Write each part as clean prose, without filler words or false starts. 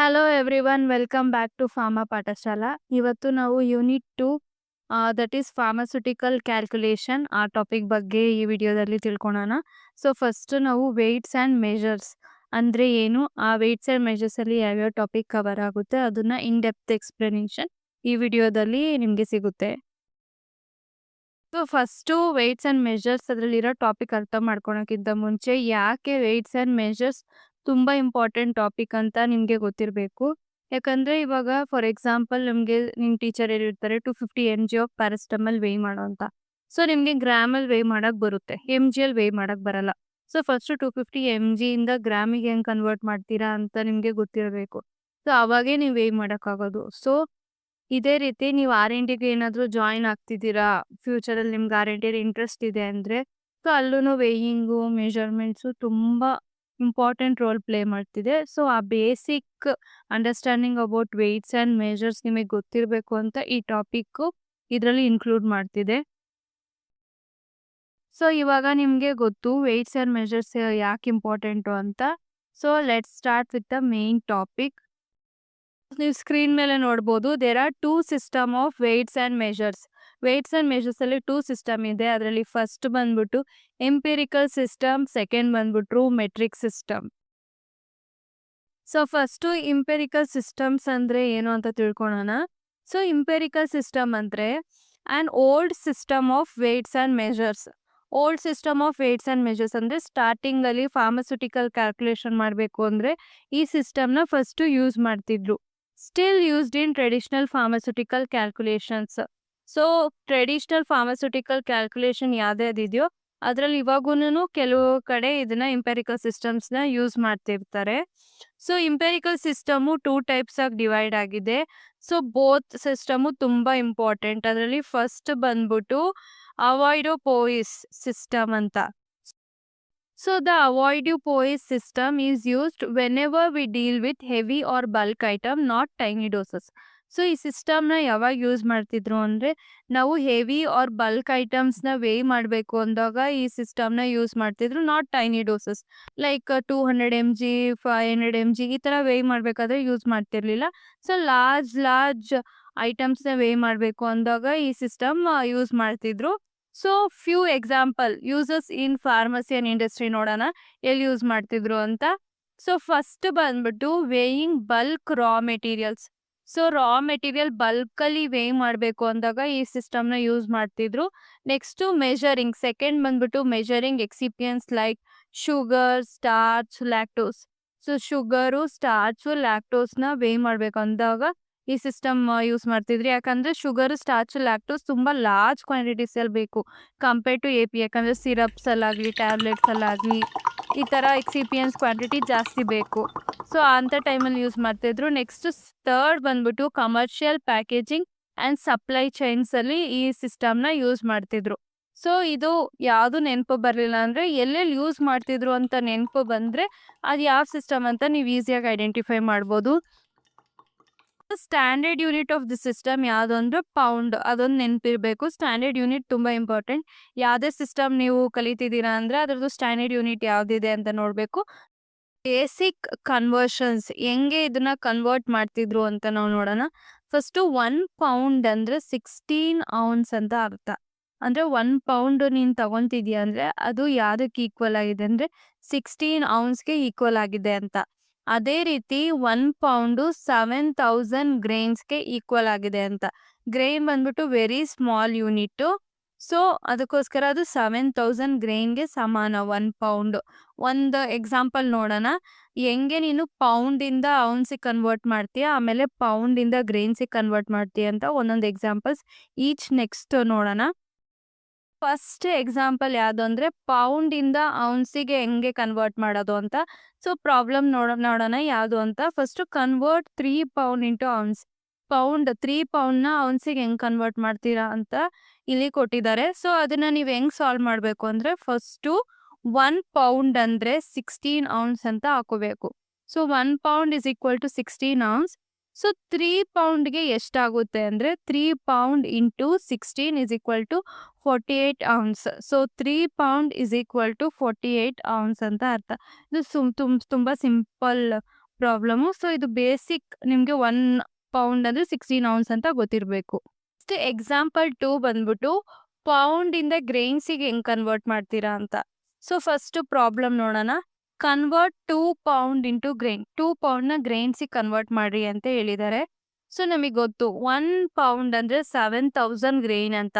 Hello everyone, welcome back to pharma Pathashala. ಇವತ್ತು ನಾವು unit 2 that is pharmaceutical calculation ಆ topic ಬಗ್ಗೆ ಈ ವಿಡಿಯೋದಲ್ಲಿ ತಿಳ್ಕೊಳ್ಳೋಣ. ಸೊ ಫಸ್ಟ್ ನಾವು ವೆಯ್ಟ್ಸ್ ಆ್ಯಂಡ್ ಮೆಜರ್ಸ್ ಅಂದರೆ ಏನು, ಆ ವೆಯ್ಟ್ಸ್ ಆ್ಯಂಡ್ ಮೆಜರ್ಸಲ್ಲಿ ಯಾವ್ಯಾವ ಟಾಪಿಕ್ ಕವರ್ ಆಗುತ್ತೆ ಅದನ್ನು ಇನ್ ಡೆಪ್ತ್ ಎಕ್ಸ್ಪ್ಲನೇಷನ್ ಈ ವಿಡಿಯೋದಲ್ಲಿ ನಿಮಗೆ ಸಿಗುತ್ತೆ. So first weights and measures ಅದರಲ್ಲಿರೋ ಟಾಪಿಕ್ ಅರ್ಥ ಮಾಡ್ಕೊಳಕ್ಕಿಂತ ಮುಂಚೆ ಯಾಕೆ ವೆಯ್ಟ್ಸ್ ಆ್ಯಂಡ್ ಮೆಜರ್ಸ್ ತುಂಬ ಇಂಪಾರ್ಟೆಂಟ್ ಟಾಪಿಕ್ ಅಂತ ನಿಮಗೆ ಗೊತ್ತಿರಬೇಕು. ಯಾಕಂದರೆ ಇವಾಗ ಫಾರ್ ಎಕ್ಸಾಂಪಲ್ ನಿಮಗೆ ನಿಮ್ಮ ಟೀಚರ್ ಹೇಳಿರ್ತಾರೆ 250 mg ಆಫ್ ಪ್ಯಾರಾಸಿಟಮಲ್ ವೇಯ್ ಮಾಡೋ ಅಂತ. ಸೊ ನಿಮಗೆ ಗ್ರಾಮಲ್ಲಿ ವೇಯ್ ಮಾಡೋಕ್ಕೆ ಬರುತ್ತೆ, MGಯಲ್ಲಿ ವೇಯ್ ಮಾಡೋಕ್ಕೆ ಬರಲ್ಲ. ಸೊ ಫಸ್ಟು 250 mg ಇಂದ ಗ್ರಾಮಿಗೆ ಹೆಂಗೆ ಕನ್ವರ್ಟ್ ಮಾಡ್ತೀರಾ ಅಂತ ನಿಮಗೆ ಗೊತ್ತಿರಬೇಕು. ಸೊ ಅವಾಗೇ ನೀವು ವೇಯ್ ಮಾಡೋಕ್ಕಾಗೋದು. ಸೊ ಇದೇ ರೀತಿ ನೀವು R&Dಗೆ ಏನಾದರೂ ಜಾಯಿನ್ ಆಗ್ತಿದ್ದೀರಾ, ಫ್ಯೂಚರಲ್ಲಿ ನಿಮ್ಗೆ R&Dಲಿ ಇಂಟ್ರೆಸ್ಟ್ ಇದೆ ಅಂದರೆ, ಸೊ ಅಲ್ಲೂ ವೇಯಿಂಗು ಮೆಷರ್ಮೆಂಟ್ಸು ತುಂಬ ಇಂಪಾರ್ಟೆಂಟ್ ರೋಲ್ ಪ್ಲೇ ಮಾಡ್ತಿದೆ. ಸೊ ಆ basic understanding about weights and measures ನಿಮಗೆ ಗೊತ್ತಿರಬೇಕು ಅಂತ ಈ ಟಾಪಿಕ್ಕು ಇದರಲ್ಲಿ ಇನ್ಕ್ಲೂಡ್ ಮಾಡ್ತಿದೆ. ಸೊ ಇವಾಗ ನಿಮಗೆ ಗೊತ್ತು ವೆಯ್ಟ್ಸ್ ಆ್ಯಂಡ್ ಮೆಜರ್ಸ್ ಯಾಕೆ ಇಂಪಾರ್ಟೆಂಟು ಅಂತ. So let's start with the main topic. ನೀವು ಸ್ಕ್ರೀನ್ ಮೇಲೆ ನೋಡ್ಬೋದು, there are 2 system of weights and measures. Weights and ಮೆಜರ್ಸಲ್ಲಿ 2 ಸಿಸ್ಟಮ್ ಇದೆ. ಅದರಲ್ಲಿ ಫಸ್ಟ್ ಬಂದ್ಬಿಟ್ಟು ಎಂಪಿರಿಕಲ್ ಸಿಸ್ಟಮ್, ಸೆಕೆಂಡ್ ಬಂದ್ಬಿಟ್ರು metric system. So first empirical systems ಅಂದರೆ ಏನು ಅಂತ ತಿಳ್ಕೊಳ್ಳೋಣ. ಸೊ ಇಂಪೆರಿಕಲ್ ಸಿಸ್ಟಮ್ ಅಂದರೆ an old system of weights and measures. Old system of weights and measures ಅಂದರೆ ಸ್ಟಾರ್ಟಿಂಗಲ್ಲಿ ಫಾರ್ಮಸ್ಯೂಟಿಕಲ್ ಕ್ಯಾಲ್ಕುಲೇಷನ್ ಮಾಡಬೇಕು ಅಂದರೆ ಈ ಸಿಸ್ಟಮ್ನ ಫಸ್ಟು ಯೂಸ್ ಮಾಡ್ತಿದ್ರು. Still used in traditional pharmaceutical calculations. So traditional pharmaceutical calculation ಯಾವುದಿದೆಯೋ ಅದರಲ್ಲಿ ಇವಾಗೂ ಕೆಲವು ಕಡೆ ಇದನ್ನ ಇಂಪೆರಿಕಲ್ ಸಿಸ್ಟಮ್ಸ್ನ ಯೂಸ್ ಮಾಡ್ತಿರ್ತಾರೆ. ಸೊ ಇಂಪೆರಿಕಲ್ ಸಿಸ್ಟಮು 2 ಟೈಪ್ಸ್ ಆಗಿ ಡಿವೈಡ್ ಆಗಿದೆ. ಸೊ ಬೋತ್ ಸಿಸ್ಟಮು ತುಂಬ ಇಂಪಾರ್ಟೆಂಟ್. ಅದರಲ್ಲಿ ಫಸ್ಟ್ ಬಂದ್ಬಿಟ್ಟು ಅವಾಯ್ಡೋಪೋಯಿಸ್ ಸಿಸ್ಟಮ್ ಅಂತ. So the avoiding-Poise system is used whenever we deal with heavy or bulk item, not tiny doses. So ಈ ಸಿಸ್ಟಮ್ನ ಯಾವಾಗ ಯೂಸ್ ಮಾಡ್ತಿದ್ರು ಅಂದರೆ ನಾವು ಹೆವಿ ಆರ್ ಬಲ್ಕ್ ಐಟಮ್ಸ್ನ ವೇಯ್ ಮಾಡಬೇಕು ಅಂದಾಗ ಈ ಸಿಸ್ಟಮ್ನ ಯೂಸ್ ಮಾಡ್ತಿದ್ರು, not tiny doses like 200 mg 500 mg ಈ ಥರ ವೇಯ್ ಮಾಡಬೇಕಾದ್ರೆ ಯೂಸ್ ಮಾಡ್ತಿರ್ಲಿಲ್ಲ. ಸೊ ಲಾರ್ಜ್ ಐಟಮ್ಸ್ನ ವೇಯ್ ಮಾಡಬೇಕು ಅಂದಾಗ ಈ ಸಿಸ್ಟಮ್ ಯೂಸ್ ಮಾಡ್ತಿದ್ರು. So few example uses in pharmacy and industry ನೋಡೋಣ ಎಲ್ಲಿ ಯೂಸ್ ಮಾಡ್ತಿದ್ರು ಅಂತ. ಸೊ ಫಸ್ಟ್ ಬಂದ್ಬಿಟ್ಟು weighing bulk raw materials. So raw material ಬಲ್ಕಲ್ಲಿ weigh ಮಾಡಬೇಕು ಅಂದಾಗ ಈ ಸಿಸ್ಟಮ್ನ ಯೂಸ್ ಮಾಡ್ತಿದ್ರು. ನೆಕ್ಸ್ಟು ಮೆಷರಿಂಗ್, ಸೆಕೆಂಡ್ ಬಂದ್ಬಿಟ್ಟು measuring excipients like sugar, starch, lactose. So sugar, starch, ಲ್ಯಾಕ್ಟೋಸ್ನ ವೇಯ್ ಮಾಡಬೇಕು ಅಂದಾಗ ಈ ಸಿಸ್ಟಮ್ ಯೂಸ್ ಮಾಡ್ತಿದ್ರಿ. ಯಾಕಂದರೆ ಶುಗರ್, ಸ್ಟಾರ್ಚ್, ಲ್ಯಾಕ್ಟೋಸ್ ತುಂಬ ಲಾರ್ಜ್ ಕ್ವಾಂಟಿಟೀಸಲ್ಲಿ ಬೇಕು ಕಂಪೇರ್ ಟು AP. ಯಾಕಂದರೆ ಸಿರಪ್ಸಲ್ಲಾಗಲಿ ಟ್ಯಾಬ್ಲೆಟ್ಸಲ್ಲಾಗಲಿ ಈ ಥರ ಎಕ್ಸಿಪಿಯನ್ಸ್ ಕ್ವಾಂಟಿಟಿ ಜಾಸ್ತಿ ಬೇಕು. ಸೊ ಅಂಥ ಟೈಮಲ್ಲಿ ಯೂಸ್ ಮಾಡ್ತಿದ್ರು. ನೆಕ್ಸ್ಟ್ ಥರ್ಡ್ ಬಂದ್ಬಿಟ್ಟು ಕಮರ್ಷಿಯಲ್ ಪ್ಯಾಕೇಜಿಂಗ್ ಆ್ಯಂಡ್ ಸಪ್ಲೈ ಚೈನ್ಸಲ್ಲಿ ಈ ಸಿಸ್ಟಮ್ನ ಯೂಸ್ ಮಾಡ್ತಿದ್ರು. ಸೊ ಇದು ಯಾವುದು ನೆನಪು ಬರಲಿಲ್ಲ ಅಂದರೆ ಎಲ್ಲೆಲ್ಲಿ ಯೂಸ್ ಮಾಡ್ತಿದ್ರು ಅಂತ ನೆನಪು ಬಂದರೆ ಅದು ಯಾವ ಸಿಸ್ಟಮ್ ಅಂತ ನೀವು ಈಸಿಯಾಗಿ ಐಡೆಂಟಿಫೈ ಮಾಡ್ಬೋದು. Standard unit of the system ಯಾವುದು ಅಂದರೆ ಪೌಂಡ್. ಅದೊಂದು ನೆನಪಿರಬೇಕು. ಸ್ಟ್ಯಾಂಡರ್ಡ್ ಯೂನಿಟ್ ತುಂಬ ಇಂಪಾರ್ಟೆಂಟ್. ಯಾವುದೇ ಸಿಸ್ಟಮ್ ನೀವು ಕಲಿತಿದ್ದೀರಾ ಅಂದರೆ ಅದರದ್ದು ಸ್ಟ್ಯಾಂಡರ್ಡ್ ಯೂನಿಟ್ ಯಾವುದಿದೆ ಅಂತ ನೋಡಬೇಕು. ಬೇಸಿಕ್ ಕನ್ವರ್ಷನ್ಸ್ ಹೆಂಗೆ ಇದನ್ನ ಕನ್ವರ್ಟ್ ಮಾಡ್ತಿದ್ರು ಅಂತ ನಾವು ನೋಡೋಣ. ಫಸ್ಟು 1 ಪೌಂಡ್ ಅಂದರೆ 16 ounce ಅಂತ ಅರ್ಥ. ಅಂದರೆ 1 ಪೌಂಡ್ ನೀನು ತಗೊತಿದ್ಯಾ ಅಂದರೆ ಅದು ಯಾವುದಕ್ಕೆ ಈಕ್ವಲ್ ಆಗಿದೆ ಅಂದರೆ 16 ounceಗೆ ಈಕ್ವಲ್ ಆಗಿದೆ ಅಂತ. ಅದೇ ರೀತಿ 1 ಪೌಂಡು 7000 ಗ್ರೈನ್ಸ್ಗೆ ಈಕ್ವಲ್ ಆಗಿದೆ ಅಂತ. ಗ್ರೈನ್ ಬಂದ್ಬಿಟ್ಟು ವೆರಿ ಸ್ಮಾಲ್ ಯೂನಿಟ್ಟು. ಸೊ ಅದಕ್ಕೋಸ್ಕರ ಅದು 7000 ಗ್ರೈನ್ಗೆ ಸಮಾನ 1 ಪೌಂಡು. ಒಂದು ಎಕ್ಸಾಂಪಲ್ ನೋಡೋಣ, ಹೆಂಗೆ ನೀನು ಪೌಂಡಿಂದ ಔನ್ಸಿಗೆ ಕನ್ವರ್ಟ್ ಮಾಡ್ತೀಯ, ಆಮೇಲೆ ಪೌಂಡಿಂದ ಗ್ರೈನ್ಸಿಗೆ ಕನ್ವರ್ಟ್ ಮಾಡ್ತೀಯ ಅಂತ ಒಂದೊಂದು ಎಕ್ಸಾಂಪಲ್ಸ್ ಈಚ್ ನೆಕ್ಸ್ಟ್ ನೋಡೋಣ. ಫಸ್ಟ್ ಎಕ್ಸಾಂಪಲ್ ಯಾವುದು ಅಂದರೆ ಪೌಂಡಿಂದ ಔನ್ಸಿಗೆ ಹೆಂಗೆ ಕನ್ವರ್ಟ್ ಮಾಡೋದು ಅಂತ. ಸೊ ಪ್ರಾಬ್ಲಮ್ ನೋಡೋಣ ಯಾವುದು ಅಂತ. First convert 3 pound into ounce. Pound 3 poundನ ಔನ್ಸಿಗೆ ಹೆಂಗೆ ಕನ್ವರ್ಟ್ ಮಾಡ್ತೀರಾ ಅಂತ ಇಲ್ಲಿ ಕೊಟ್ಟಿದ್ದಾರೆ. ಸೊ ಅದನ್ನು ನೀವು ಹೆಂಗೆ ಸಾಲ್ವ್ ಮಾಡಬೇಕು ಅಂದರೆ ಫಸ್ಟು 1 pound ಅಂದರೆ 16 ounce ಅಂತ ಹಾಕೋಬೇಕು. So 1 pound is equal to 16 ounce. So 3 poundಗೆ ಎಷ್ಟಾಗುತ್ತೆ ಅಂದರೆ 3 pound into 16 is equal to 48 ounce. So 3 pound is equal to 48 ounce ಅಂತ ಅರ್ಥ. ಇದು ತುಂಬ ಸಿಂಪಲ್ ಪ್ರಾಬ್ಲಮು. ಸೊ ಇದು ಬೇಸಿಕ್ ನಿಮಗೆ 1 ಪೌಂಡ್ ಅಂದರೆ 16 ಔನ್ಸ್ ಅಂತ ಗೊತ್ತಿರಬೇಕು. ನೆಕ್ಸ್ಟ್ ಎಕ್ಸಾಂಪಲ್ 2 ಬಂದ್ಬಿಟ್ಟು ಪೌಂಡಿಂದ ಗ್ರೈನ್ಸಿಗೆ ಹೆಂಗೆ ಕನ್ವರ್ಟ್ ಮಾಡ್ತೀರಾ ಅಂತ. ಸೊ ಫಸ್ಟು ಪ್ರಾಬ್ಲಮ್ ನೋಡೋಣ. Convert 2 pound into grain. 2 ಪೌಂಡ್ನ ಗ್ರೈನ್ಸಿಗೆ ಕನ್ವರ್ಟ್ ಮಾಡಿ ಅಂತ ಹೇಳಿದ್ದಾರೆ. ಸೊ ನಮಗೆ ಗೊತ್ತು 1 ಪೌಂಡ್ ಅಂದರೆ 7000 ಗ್ರೈನ್ ಅಂತ.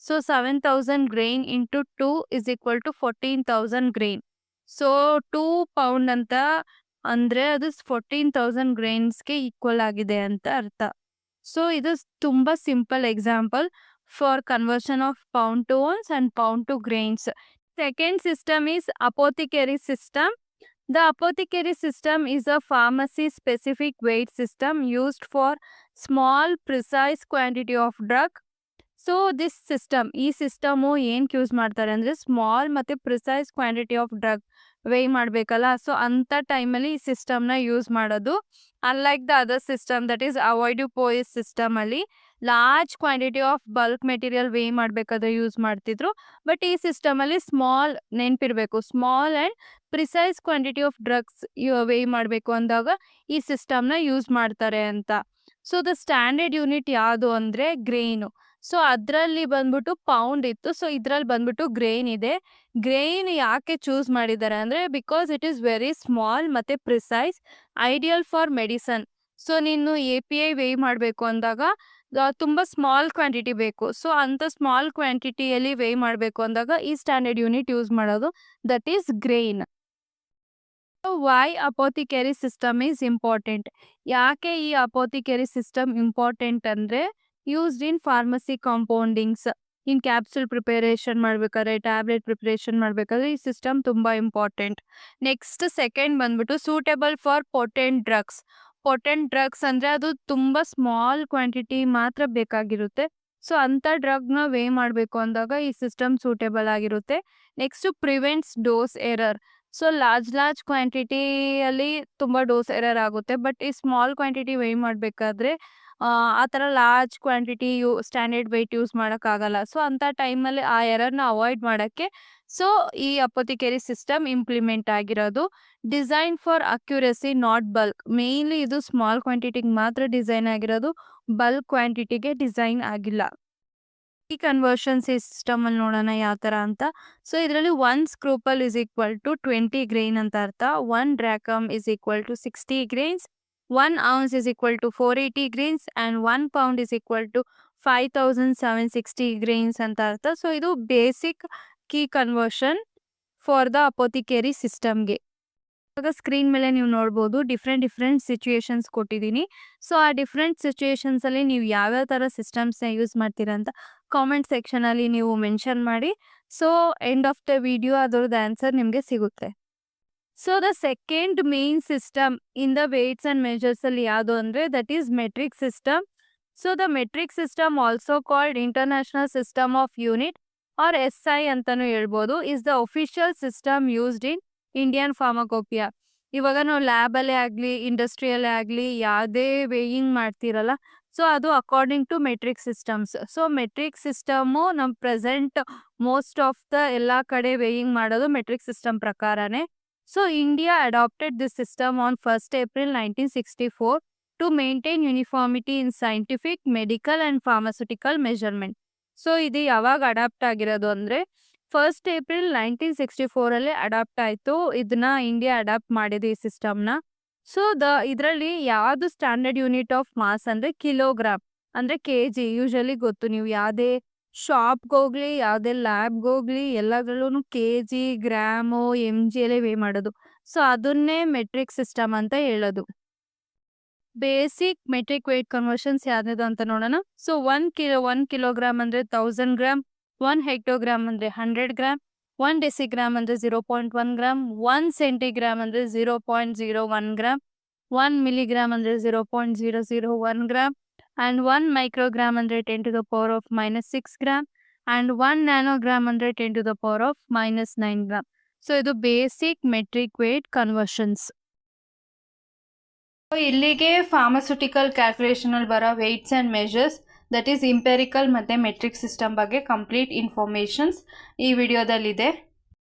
So 7000 grain into 2 is equal to 14,000 grain. So 2 pound ಅಂತ ಅಂದರೆ ಅದು 14,000 ಗ್ರೈನ್ಸ್ಗೆ ಈಕ್ವಲ್ ಆಗಿದೆ ಅಂತ ಅರ್ಥ. ಸೊ ಇದು ತುಂಬ simple example for conversion of pound to ounce and pound to grains. Second system is apothecary system. The apothecary system is a pharmacy specific weight system used for small precise quantity of drug. So this system, ಈ system ಏನಕ್ಕೆ use ಮಾಡ್ತಾರೆ ಅಂದರೆ small ಮತ್ತು precise quantity of drug weigh ಮಾಡಬೇಕಲ್ಲ. So ಅಂಥ ಟೈಮಲ್ಲಿ ಈ ಸಿಸ್ಟಮ್ನ ಯೂಸ್ ಮಾಡೋದು. Unlike the other system that is avoirdupois ಸಿಸ್ಟಮಲ್ಲಿ large quantity of bulk material weigh ಮಾಡಬೇಕಾದ್ರೆ ಯೂಸ್ ಮಾಡ್ತಿದ್ರು. ಬಟ್ ಈ ಸಿಸ್ಟಮಲ್ಲಿ ಸ್ಮಾಲ್, ನೆನಪಿರಬೇಕು, small and precise quantity of drugs weigh ಮಾಡಬೇಕು ಅಂದಾಗ ಈ ಸಿಸ್ಟಮ್ನ ಯೂಸ್ ಮಾಡ್ತಾರೆ ಅಂತ. ಸೊ ದ ಸ್ಟ್ಯಾಂಡರ್ಡ್ ಯೂನಿಟ್ ಯಾವುದು ಅಂದರೆ ಗ್ರೇನು. ಸೊ ಅದರಲ್ಲಿ ಬಂದ್ಬಿಟ್ಟು ಪೌಂಡ್ ಇತ್ತು. ಸೊ ಇದರಲ್ಲಿ ಬಂದ್ಬಿಟ್ಟು ಗ್ರೈನ್ ಇದೆ. ಗ್ರೈನ್ ಯಾಕೆ ಚೂಸ್ ಮಾಡಿದ್ದಾರೆ ಅಂದರೆ because it is very small ಮತ್ತು precise, ideal for medicine. So ನೀನು API ವೇ ಮಾಡಬೇಕು ಅಂದಾಗ ತುಂಬ ಸ್ಮಾಲ್ ಕ್ವಾಂಟಿಟಿ ಬೇಕು. ಸೊ ಅಂಥ ಸ್ಮಾಲ್ ಕ್ವಾಂಟಿಟಿಯಲ್ಲಿ ವೇ ಮಾಡಬೇಕು ಅಂದಾಗ ಈ ಸ್ಟ್ಯಾಂಡರ್ಡ್ ಯೂನಿಟ್ ಯೂಸ್ ಮಾಡೋದು, that is grain. Why apothecary system is important. ಯಾಕೆ ಈ ಅಪೋಥಿಕರಿ ಸಿಸ್ಟಮ್ ಇಂಪಾರ್ಟೆಂಟ್ ಅಂದರೆ used in pharmacy compoundings, in capsule preparation ಮಾಡಬೇಕಾದ್ರೆ, ಟ್ಯಾಬ್ಲೆಟ್ ಪ್ರಿಪರೇಷನ್ ಮಾಡಬೇಕಾದ್ರೆ ಈ ಸಿಸ್ಟಮ್ ತುಂಬ ಇಂಪಾರ್ಟೆಂಟ್. ನೆಕ್ಸ್ಟ್ ಸೆಕೆಂಡ್ ಬಂದ್ಬಿಟ್ಟು for for potent drugs. Potent drugs ಅಂದರೆ ಅದು ತುಂಬ ಸ್ಮಾಲ್ ಕ್ವಾಂಟಿಟಿ ಮಾತ್ರ ಬೇಕಾಗಿರುತ್ತೆ. ಸೊ ಅಂಥ ಡ್ರಗ್ನ ವೇ ಮಾಡಬೇಕು ಅಂದಾಗ ಈ ಸಿಸ್ಟಮ್ ಸೂಟೇಬಲ್ ಆಗಿರುತ್ತೆ. Next prevents dose error. So large ಕ್ವಾಂಟಿಟಿಯಲ್ಲಿ ತುಂಬ ಡೋಸ್ ಎರರ್ ಆಗುತ್ತೆ. ಬಟ್ ಈ ಸ್ಮಾಲ್ ಕ್ವಾಂಟಿಟಿ ವೇ ಮಾಡಬೇಕಾದ್ರೆ ಆ ಥರ large quantity standard weight use ಮಾಡೋಕ್ಕಾಗಲ್ಲ. ಸೊ ಅಂಥ ಟೈಮಲ್ಲಿ ಆ ಎರರ್ನ ಅವಾಯ್ಡ್ ಮಾಡೋಕ್ಕೆ ಸೊ ಈ ಅಪೋಥಿಕರಿ ಸಿಸ್ಟಮ್ ಇಂಪ್ಲಿಮೆಂಟ್ ಆಗಿರೋದು. Design for accuracy not bulk. Mainly ಇದು ಸ್ಮಾಲ್ ಕ್ವಾಂಟಿಟಿಗೆ ಮಾತ್ರ ಡಿಸೈನ್ ಆಗಿರೋದು, ಬಲ್ಕ್ ಕ್ವಾಂಟಿಟಿಗೆ ಡಿಸೈನ್ ಆಗಿಲ್ಲ. ಈ ಕನ್ವರ್ಷನ್ ಸಿಸ್ಟಮಲ್ಲಿ ನೋಡೋಣ ಯಾವ ಥರ ಅಂತ. ಸೊ ಇದರಲ್ಲಿ 1 scruple is equal to 20 grain ಅಂತ ಅರ್ಥ. 1 drachm is equal to 60 grains. 1 ounce is equal to 480 grains and 1 pound is equal to 5760 grains ಅಂತ ಅರ್ಥ. ಸೊ ಇದು basic key conversion for the apothecary ಸಿಸ್ಟಮ್ಗೆ. ಇವಾಗ ಸ್ಕ್ರೀನ್ ಮೇಲೆ ನೀವು ನೋಡ್ಬೋದು ಡಿಫ್ರೆಂಟ್ ಸಿಚುಯೇಷನ್ಸ್ ಕೊಟ್ಟಿದ್ದೀನಿ. ಸೊ ಆ ಡಿಫ್ರೆಂಟ್ ಸಿಚುಯೇಷನ್ಸಲ್ಲಿ ನೀವು ಯಾವ್ಯಾವ ಥರ ಸಿಸ್ಟಮ್ಸ್ನ ಯೂಸ್ ಮಾಡ್ತೀರಾ ಅಂತ ಕಾಮೆಂಟ್ ಸೆಕ್ಷನಲ್ಲಿ ನೀವು ಮೆನ್ಷನ್ ಮಾಡಿ. So end of the video ಅದರದ್ದು ಆನ್ಸರ್ ನಿಮಗೆ ಸಿಗುತ್ತೆ. So the second main system in the weights and measures ಅಲ್ಲಿ ಯಾವುದು ಅಂದರೆ that is metric system. So the metric system also called international system of unit or SI ಅಂತಲೂ ಹೇಳ್ಬೋದು, is the official system used in Indian pharmacopoeia. ಇವಾಗ ನಾವು ಲ್ಯಾಬಲ್ಲೇ ಆಗಲಿ ಇಂಡಸ್ಟ್ರಿಯಲ್ಲೇ ಆಗಲಿ ಯಾವುದೇ ವೇಯಿಂಗ್ ಮಾಡ್ತಿರಲ್ಲ, ಸೊ ಅದು according to metric systems. So metric system ನಮ್ಮ ಪ್ರೆಸೆಂಟ್ ಮೋಸ್ಟ್ ಆಫ್ ದ ಎಲ್ಲ ಕಡೆ ವೇಯಿಂಗ್ ಮಾಡೋದು ಮೆಟ್ರಿಕ್ ಸಿಸ್ಟಮ್ ಪ್ರಕಾರನೇ. So India adopted this system on 1st April 1964 to maintain uniformity in scientific, medical and pharmaceutical measurement. So ಇದು ಯಾವಾಗ adapt ಆಗಿರೋದು ಅಂದರೆ 1st April 1964 adapt ಆಯಿತು. ಇದನ್ನ ಇಂಡಿಯಾ ಅಡಾಪ್ಟ್ ಮಾಡಿದೆ ಈ ಸಿಸ್ಟಮ್ನ. ಸೊ ಇದರಲ್ಲಿ ಯಾವುದು ಸ್ಟ್ಯಾಂಡರ್ಡ್ ಯೂನಿಟ್ ಆಫ್ ಮಾಸ್ ಅಂದರೆ ಕಿಲೋಗ್ರಾಮ್ ಅಂದರೆ kg. ಯೂಶಲಿ ಗೊತ್ತು, ನೀವು ಯಾವುದೇ ಶಾಪ್ಗೆ ಹೋಗ್ಲಿ ಯಾವುದೇ ಲ್ಯಾಬ್ಗೆ ಹೋಗ್ಲಿ ಎಲ್ಲಗಳೂ kg, ಗ್ರಾಮು, mg ಅಲ್ಲೇ ವೇ ಮಾಡೋದು. ಸೊ ಅದನ್ನೇ ಮೆಟ್ರಿಕ್ ಸಿಸ್ಟಮ್ ಅಂತ ಹೇಳೋದು. ಬೇಸಿಕ್ ಮೆಟ್ರಿಕ್ ವೇಟ್ ಕನ್ವರ್ಷನ್ಸ್ ಯಾವ್ದು ಅಂತ ನೋಡೋಣ. ಸೊ 1 ಕಿಲೋಗ್ರಾಮ್ ಅಂದರೆ 1000 ಗ್ರಾಮ್, 1 ಹೆಕ್ಟೋಗ್ರಾಮ್ ಅಂದರೆ 100 ಗ್ರಾಮ್, 1 ಡೆಸಿಗ್ರಾಮ್ ಅಂದರೆ 0.1 ಗ್ರಾಮ್, 1 ಸೆಂಟಿಗ್ರಾಮ್ ಅಂದರೆ 0.01 ಗ್ರಾಮ್, 1 ಮಿಲಿಗ್ರಾಮ್ ಅಂದರೆ 0.001 gram, and 1 microgram under 10 to the power of -6 gram and 1 nanogram under 10 to the power of -9 gram. So ಇದು ಬೇಸಿಕ್ ಮೆಟ್ರಿಕ್ ವೇಟ್ ಕನ್ವರ್ಷನ್ಸ್. ಇಲ್ಲಿಗೆ ಫಾರ್ಮಸ್ಯೂಟಿಕಲ್ ಕ್ಯಾಲ್ಕುಲೇಷನ್ ಅಲ್ಲಿ ಬರೋ weights and measures that is ಇಂಪೆರಿಕಲ್ ಮತ್ತು metric system ಬಗ್ಗೆ complete informations ಈ ವಿಡಿಯೋದಲ್ಲಿದೆ.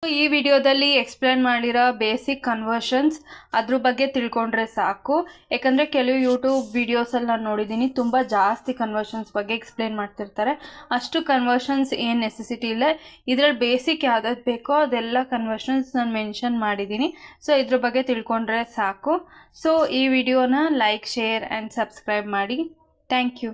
ಈ ವಿಡಿಯೋದಲ್ಲಿ explain ಮಾಡಿರೋ ಬೇಸಿಕ್ ಕನ್ವರ್ಷನ್ಸ್ ಅದ್ರ ಬಗ್ಗೆ ತಿಳ್ಕೊಂಡ್ರೆ ಸಾಕು. ಯಾಕಂದರೆ ಕೆಲವು ಯೂಟ್ಯೂಬ್ ವಿಡಿಯೋಸಲ್ಲಿ ನಾನು ನೋಡಿದ್ದೀನಿ ತುಂಬ ಜಾಸ್ತಿ ಕನ್ವರ್ಷನ್ಸ್ ಬಗ್ಗೆ ಎಕ್ಸ್ಪ್ಲೇನ್ ಮಾಡ್ತಿರ್ತಾರೆ. ಅಷ್ಟು ಕನ್ವರ್ಷನ್ಸ್ ಏನು ನೆಸೆಸಿಟಿ ಇಲ್ಲ. ಇದರಲ್ಲಿ ಬೇಸಿಕ್ ಯಾವ್ದಾದ್ರು ಬೇಕೋ ಅದೆಲ್ಲ ಕನ್ವರ್ಷನ್ಸ್ ನಾನು ಮೆನ್ಷನ್ ಮಾಡಿದ್ದೀನಿ. ಸೊ ಇದ್ರ ಬಗ್ಗೆ ತಿಳ್ಕೊಂಡ್ರೆ ಸಾಕು. ಸೊ ಈ ವಿಡಿಯೋನ ಲೈಕ್, ಶೇರ್ ಆ್ಯಂಡ್ ಸಬ್ಸ್ಕ್ರೈಬ್ ಮಾಡಿ. Thank you.